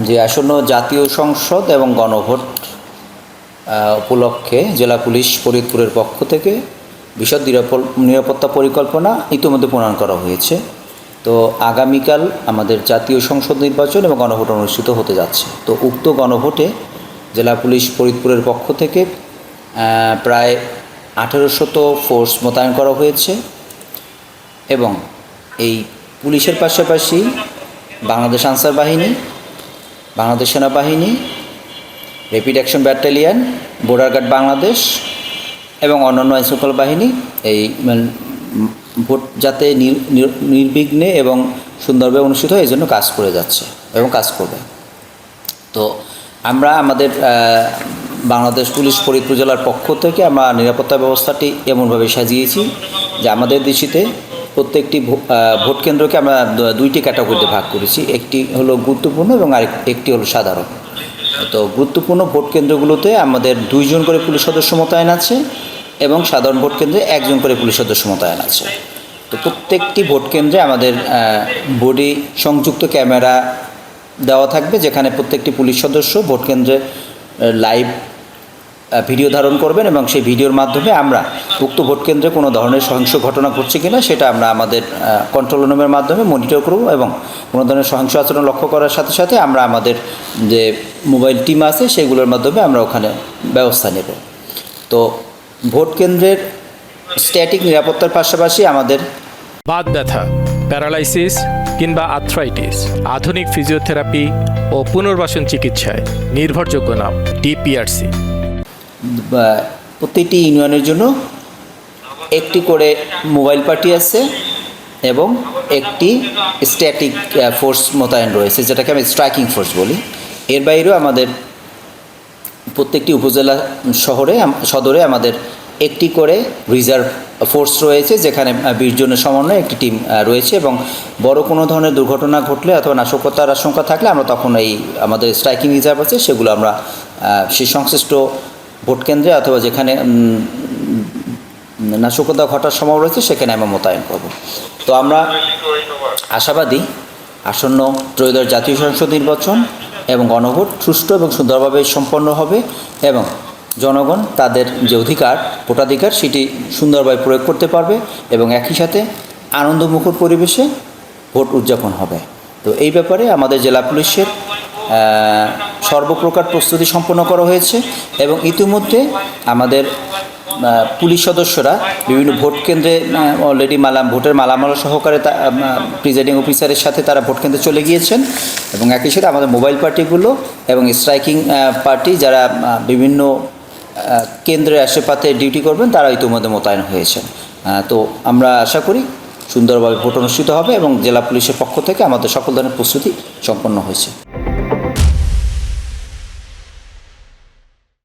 যে আসন্ন জাতীয় সংসদ এবং গণভোট উপলক্ষে জেলা পুলিশ ফরিদপুরের পক্ষ থেকে বিশদ নিরাপত্তা পরিকল্পনা ইতিমধ্যে প্রণয়ন করা হয়েছে। তো আগামীকাল আমাদের জাতীয় সংসদ নির্বাচন এবং গণভোট অনুষ্ঠিত হতে যাচ্ছে। তো উক্ত গণভোটে জেলা পুলিশ ফরিদপুরের পক্ষ থেকে প্রায় 1800 ফোর্স মোতায়েন করা হয়েছে এবং এই পুলিশের পাশাপাশি বাংলাদেশ আনসার বাহিনী, বাংলাদেশ সেনাবাহিনী, rapid action battalion, border guard Bangladesh এবং অন্যান্য আইনশৃঙ্খলা বাহিনী এই ভোট যাতে নির্বিঘ্নে এবং সুন্দরভাবে অনুষ্ঠিত হয় এই জন্য কাজ করে যাচ্ছে এবং কাজ করবে। তো আমরা আমাদের বাংলাদেশ পুলিশ ফরিদপুর জেলার পক্ষ থেকে আমরা নিরাপত্তা ব্যবস্থাটি এমনভাবে সাজিয়েছি যে আমাদের দৃষ্টিতে প্রত্যেকটি ভোট কেন্দ্রকে আমরা দুইটি ক্যাটাগরিতে ভাগ করেছি। একটি হলো গুরুত্বপূর্ণ এবং একটি হলো সাধারণ। তো গুরুত্বপূর্ণ ভোট কেন্দ্রগুলোতে আমাদের 2 জন করে পুলিশ সদস্য মোতায়েন আছে এবং সাধারণ ভোট কেন্দ্রে 1 জন করে পুলিশ সদস্য মোতায়েন আছে। তো প্রত্যেকটি ভোট কেন্দ্রে আমাদের বডি সংযুক্ত ক্যামেরা দেওয়া থাকবে, যেখানে প্রত্যেকটি পুলিশ সদস্য ভোট কেন্দ্রে লাইভ ভিডিও ধারণ করবেন এবং সেই ভিডিওর মাধ্যমে আমরা উক্ত ভোট কেন্দ্রে কোনো ধরনের সহিংস ঘটনা ঘটছে কিনা সেটা আমরা আমাদের কন্ট্রোল রুমের মাধ্যমে মনিটর করব এবং কোনো ধরনের সহিংস আচরণ লক্ষ্য করার সাথে সাথে আমরা আমাদের যে মোবাইল টিম আছে সেগুলোর মাধ্যমে আমরা ওখানে ব্যবস্থা নেব। তো ভোট কেন্দ্রের স্ট্যাটিক নিরাপত্তার পাশাপাশি আমাদের বাত ব্যথা, প্যারালাইসিস কিংবা আর্থ্রাইটিস, আধুনিক ফিজিওথেরাপি ও পুনর্বাসন চিকিৎসায় নির্ভরযোগ্য নাম ডিপিআরসি। প্রতিটি ইউনিয়নের জন্য একটি করে মোবাইল পার্টি আছে এবং একটি স্ট্যাটিক ফোর্স মোতায়েন রয়েছে, যেটাকে আমি স্ট্রাইকিং ফোর্স বলি। এর বাইরেও আমাদের প্রত্যেকটি উপজেলা সদরে আমাদের একটি করে রিজার্ভ ফোর্স রয়েছে, যেখানে 20 জনের সমন্বয়ে একটি টিম রয়েছে এবং বড় কোনো ধরনের দুর্ঘটনা ঘটলে অথবা নাশকতার আশঙ্কা থাকলে আমরা তখন এই আমাদের স্ট্রাইকিং রিজার্ভ আছে সেগুলো আমরা সেই সংশ্লিষ্ট ভোট কেন্দ্রে অথবা যেখানে নাশকতা ঘটার সম্ভাবনা রয়েছে সেখানে আমরা মোতায়েন করব। তো আমরা আশাবাদী আসন্ন ত্রয়োদশ জাতীয় সংসদ নির্বাচন এবং গণভোট সুষ্ঠু এবং সুন্দরভাবে সম্পন্ন হবে এবং জনগণ তাদের যে অধিকার, ভোটাধিকার, সেটি সুন্দরভাবে প্রয়োগ করতে পারবে এবং একই সাথে আনন্দমুখর পরিবেশে ভোট উদযাপন হবে। তো এই ব্যাপারে আমাদের জেলা পুলিশের সর্বপ্রকার প্রস্তুতি সম্পন্ন করা হয়েছে এবং ইতিমধ্যে আমাদের পুলিশ সদস্যরা বিভিন্ন ভোট কেন্দ্রে অলরেডি ভোটের মালামাল সহকারে প্রিজাইডিং অফিসারের সাথে তারা ভোট কেন্দ্রে চলে গিয়েছেন এবং একই সাথে আমাদের মোবাইল পার্টিগুলো এবং স্ট্রাইকিং পার্টি যারা বিভিন্ন কেন্দ্রে আশেপাশে ডিউটি করবেন তারা ইতিমধ্যে মোতায়েন হয়েছেন। তো আমরা আশা করি সুন্দরভাবে ভোট অনুষ্ঠিত হবে এবং জেলা পুলিশের পক্ষ থেকে আমাদের সকল ধরনের প্রস্তুতি সম্পন্ন হয়েছে।